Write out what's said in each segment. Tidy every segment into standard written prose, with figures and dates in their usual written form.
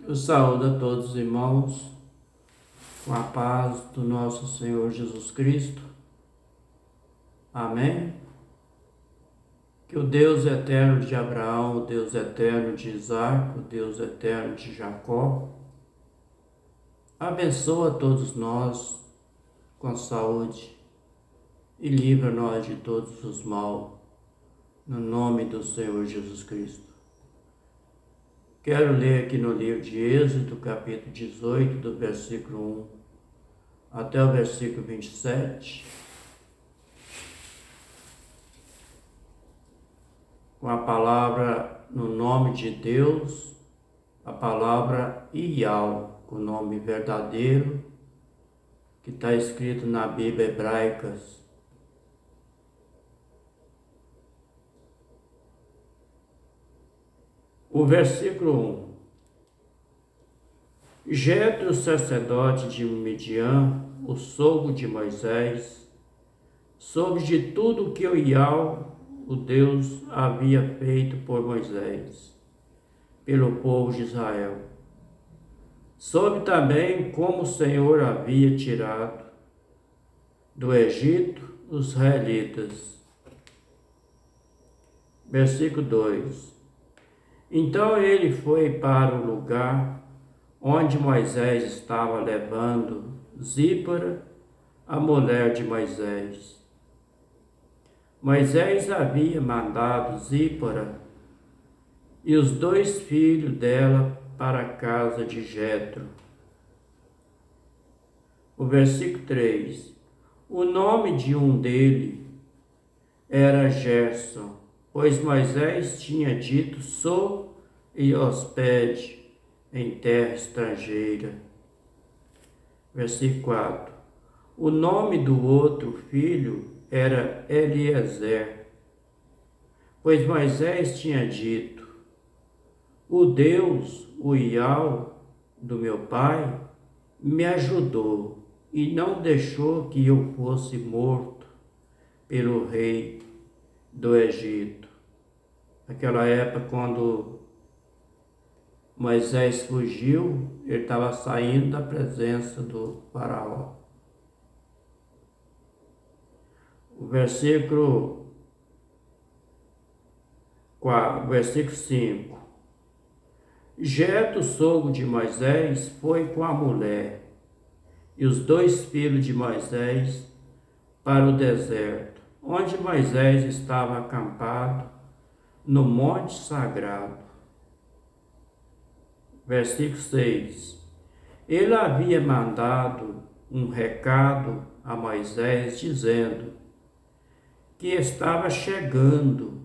Eu saúdo a todos os irmãos com a paz do nosso Senhor Jesus Cristo. Amém? Que o Deus eterno de Abraão, o Deus eterno de Isaac, o Deus eterno de Jacó, abençoa todos nós com saúde e livra nós de todos os maus, no nome do Senhor Jesus Cristo. Quero ler aqui no livro de Êxodo, capítulo 18, do versículo 1 até o versículo 27, com a palavra no nome de Deus, a palavra Ial, o nome verdadeiro, que está escrito na Bíblia hebraica. O versículo 1. Jetro, sacerdote de Midian, o sogro de Moisés, soube de tudo que o Ial, o Deus, havia feito por Moisés, pelo povo de Israel. Soube também como o Senhor havia tirado do Egito os israelitas. Versículo 2. Então ele foi para o lugar onde Moisés estava levando Zípora, a mulher de Moisés. Moisés havia mandado Zípora e os 2 filhos dela para a casa de Jetro. O versículo 3. O nome de um dele era Gerson, pois Moisés tinha dito: sou e hospede em terra estrangeira. Versículo 4. O nome do outro filho era Eliezer, pois Moisés tinha dito: o Deus, o Ial do meu pai, me ajudou e não deixou que eu fosse morto pelo rei do Egito. Naquela época, quando Moisés fugiu, ele estava saindo da presença do faraó. O versículo 5. Jetro, sogro de Moisés, foi com a mulher e os 2 filhos de Moisés para o deserto, onde Moisés estava acampado no monte sagrado. Versículo 6. Ele havia mandado um recado a Moisés, dizendo que estava chegando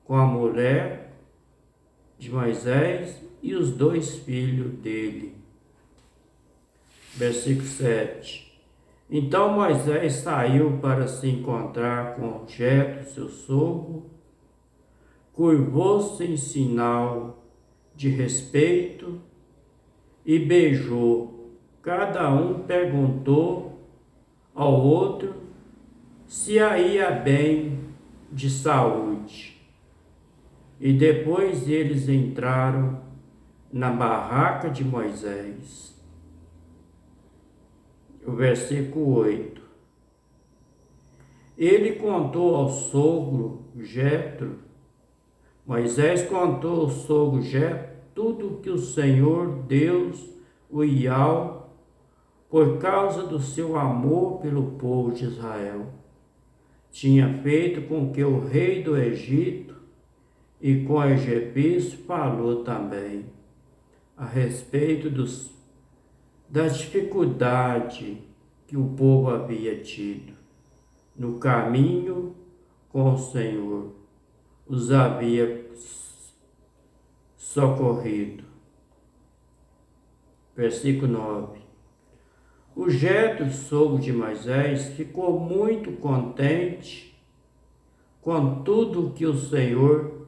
com a mulher de Moisés e os 2 filhos dele. Versículo 7. Então Moisés saiu para se encontrar com Jetro, seu sogro, curvou-se em sinal de respeito e beijou. Cada um perguntou ao outro se ia bem de saúde. E depois eles entraram na barraca de Moisés. O versículo 8. Ele contou ao sogro Jetro, Moisés contou ao sogro Jetro tudo que o Senhor Deus, o Ial, por causa do seu amor pelo povo de Israel, tinha feito com que o rei do Egito e com a egípcio falou também a respeito da dificuldade que o povo havia tido no caminho com o Senhor, os havia socorrido. Versículo 9. O Jetro, sogro de Moisés, ficou muito contente com tudo que o Senhor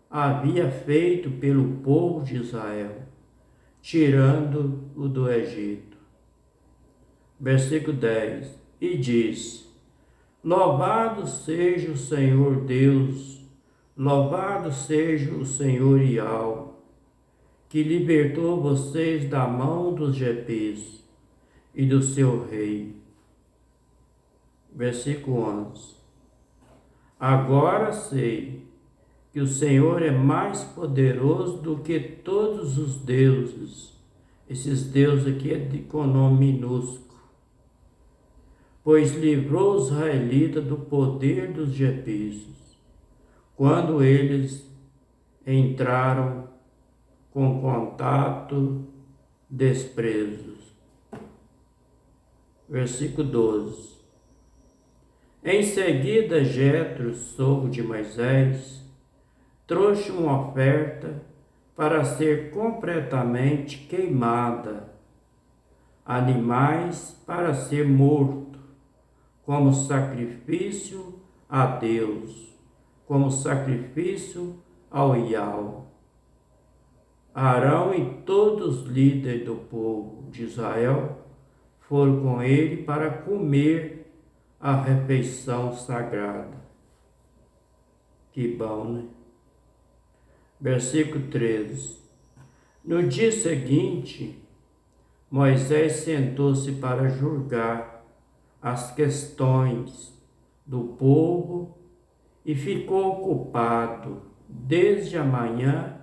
havia feito pelo povo de Israel, tirando-o do Egito. Versículo 10. E diz: louvado seja o Senhor Deus, louvado seja o Senhor Ial, que libertou vocês da mão dos Jefes e do seu rei. Versículo 11. Agora sei que o Senhor é mais poderoso do que todos os deuses. Esses deuses aqui é com nome minúsculo. Pois livrou os israelitas do poder dos Jefes, quando eles entraram com contato desprezo. Versículo 12. Em seguida, Jetro, sogro de Moisés, trouxe uma oferta para ser completamente queimada, animais para ser morto, como sacrifício a Deus, como sacrifício ao Iau. Arão e todos os líderes do povo de Israel foram com ele para comer a refeição sagrada. Que bom, né? Versículo 13. No dia seguinte, Moisés sentou-se para julgar as questões do povo e ficou ocupado desde a manhã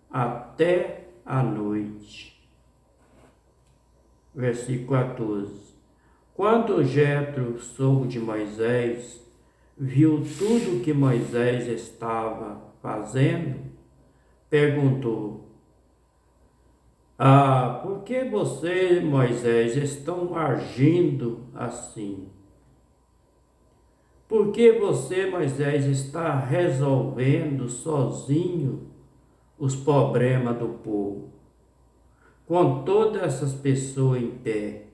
até a noite. Versículo 14. Quando Jetro, sogro de Moisés, viu tudo que Moisés estava fazendo, perguntou: por que você, Moisés, estão agindo assim? Por que você, Moisés, está resolvendo sozinho os problemas do povo, com todas essas pessoas em pé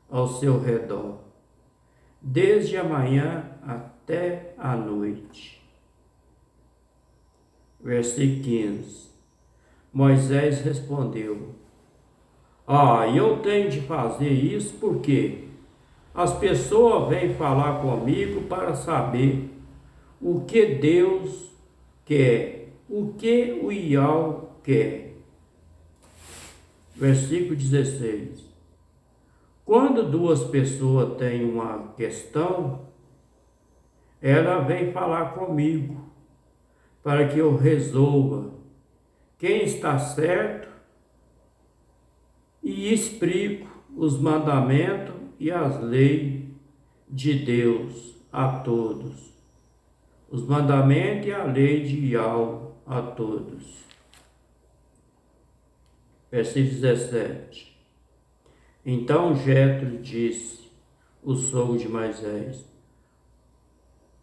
ao seu redor, desde a manhã até a noite? Versículo 15. Moisés respondeu: eu tenho de fazer isso porque as pessoas vêm falar comigo para saber o que Deus quer, o que o Iau quer. Versículo 16. Quando duas pessoas têm uma questão, ela vem falar comigo para que eu resolva quem está certo e explico os mandamentos e as leis de Deus a todos. Os mandamentos e a lei de Iau a todos. Versículo 17. Então Jetro disse, o sogro de Moisés: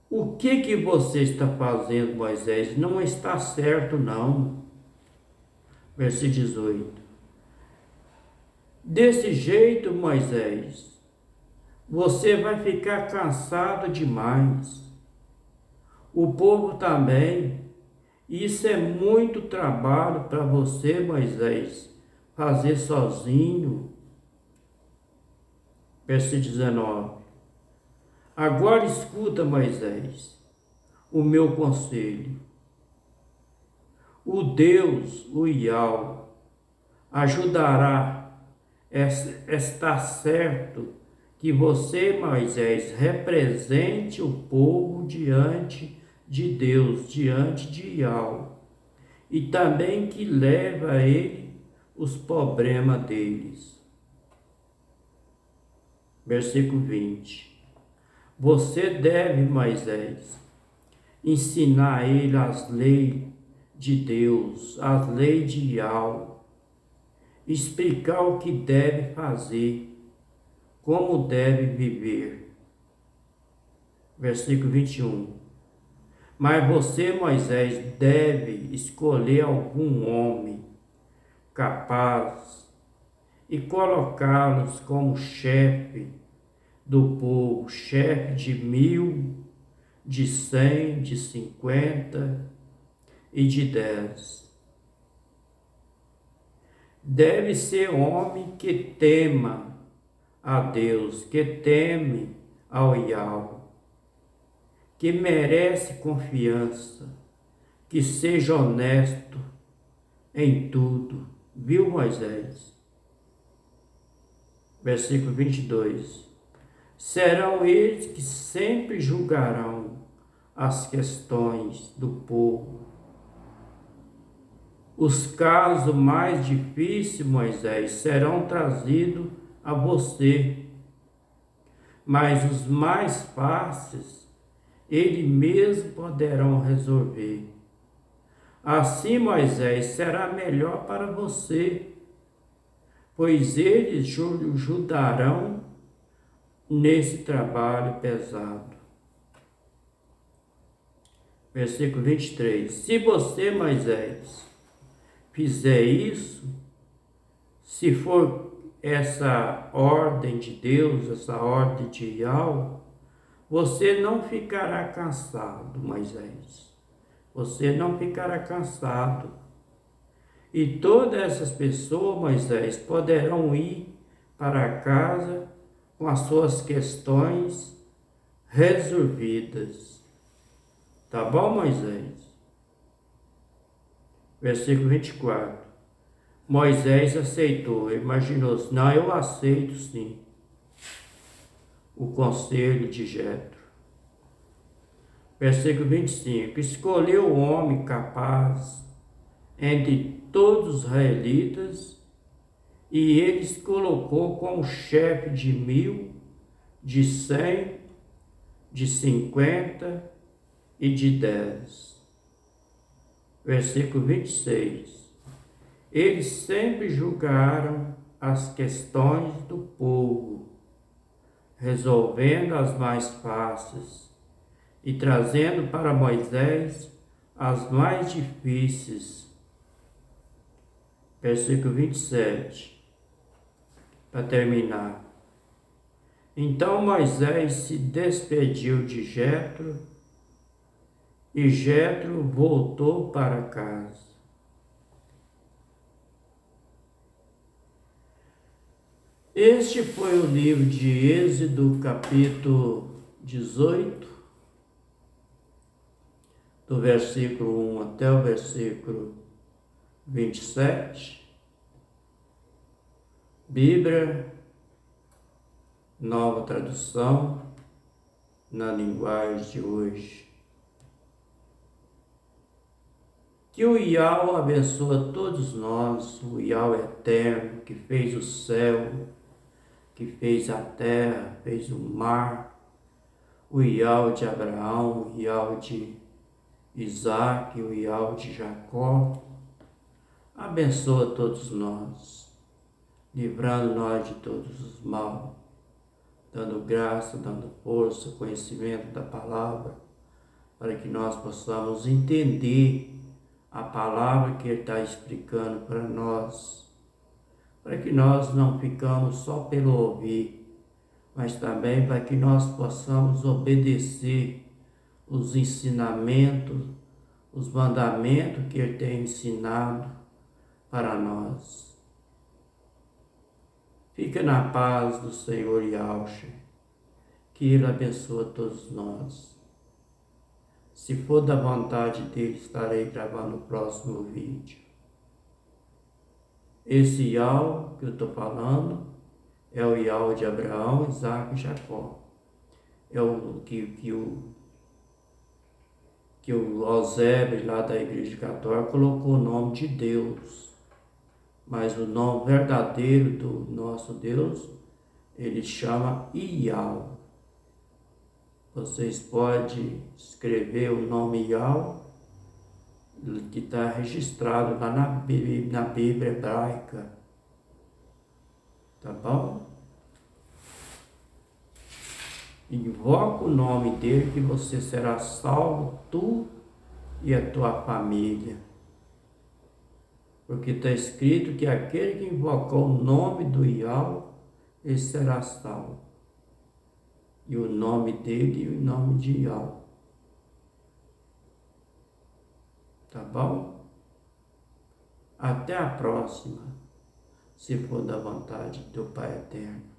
o que você está fazendo, Moisés? Não está certo, não. Versículo 18. Desse jeito, Moisés, você vai ficar cansado demais. O povo também. Isso é muito trabalho para você, Moisés, fazer sozinho. Versículo 19. Agora escuta, Moisés, o meu conselho. O Deus, o Iau, ajudará. Está certo que você, Moisés, represente o povo diante de Deus, diante de Iau, e também que leva a ele os problemas deles. Versículo 20. Você deve, Moisés, ensinar a ele as leis de Deus, as leis de Iau, explicar o que deve fazer, como deve viver. Versículo 21. Mas você, Moisés, deve escolher algum homem capaz e colocá-los como chefe do povo, chefe de 1000, de 100, de 50 e de 10. Deve ser homem que tema a Deus, que teme ao Iau, que merece confiança, que seja honesto em tudo, viu, Moisés? Versículo 22. Serão eles que sempre julgarão as questões do povo. Os casos mais difíceis, Moisés, serão trazidos a você, mas os mais fáceis, ele mesmo poderão resolver. Assim, Moisés, será melhor para você, pois eles o ajudarão nesse trabalho pesado. Versículo 23. Se você, Moisés, fizer isso, se for essa ordem de Deus, essa ordem de Yahweh, você não ficará cansado, Moisés. Você não ficará cansado. E todas essas pessoas, Moisés, poderão ir para casa com as suas questões resolvidas. Tá bom, Moisés? Versículo 24. Moisés aceitou, imaginou-se, não, eu aceito sim o conselho de Jetro. Versículo 25. Escolheu o homem capaz entre todos os israelitas e eles colocou como chefe de 1000, de 100, de 50 e de 10. Versículo 26. Eles sempre julgaram as questões do povo, resolvendo as mais fáceis e trazendo para Moisés as mais difíceis. Versículo 27, para terminar. Então Moisés se despediu de Jetro e Jetro voltou para casa. Este foi o livro de Êxodo, capítulo 18, do versículo 1 até o versículo 27. Bíblia, nova tradução, na linguagem de hoje. Que o Yahweh abençoe todos nós, o Yahweh eterno, que fez o céu, que fez a terra, fez o mar, o Yahweh de Abraão, o Yahweh de Isaac, o Yahweh de Jacó. Abençoa todos nós, livrando nós de todos os mal, dando graça, dando força, conhecimento da palavra, para que nós possamos entender a palavra que Ele está explicando para nós, para que nós não ficamos só pelo ouvir, mas também para que nós possamos obedecer os ensinamentos, os mandamentos que Ele tem ensinado para nós. Fica na paz do Senhor Yahweh, que Ele abençoe todos nós. Se for da vontade dele, estarei gravando o próximo vídeo. Esse Yahweh que eu estou falando é o Yahweh de Abraão, Isaac e Jacó. É o que o Oséias lá da Igreja Católica colocou o nome de Deus. Mas o nome verdadeiro do nosso Deus, ele chama Yahweh. Vocês podem escrever o nome Yahweh, que está registrado lá na Bíblia hebraica. Tá bom? Invoca o nome dele que você será salvo, tu e a tua família. Porque está escrito que aquele que invocou o nome do Yahweh, ele será salvo. E o nome dele e o nome de Yahweh. Tá bom? Até a próxima, se for da vontade do Pai Eterno.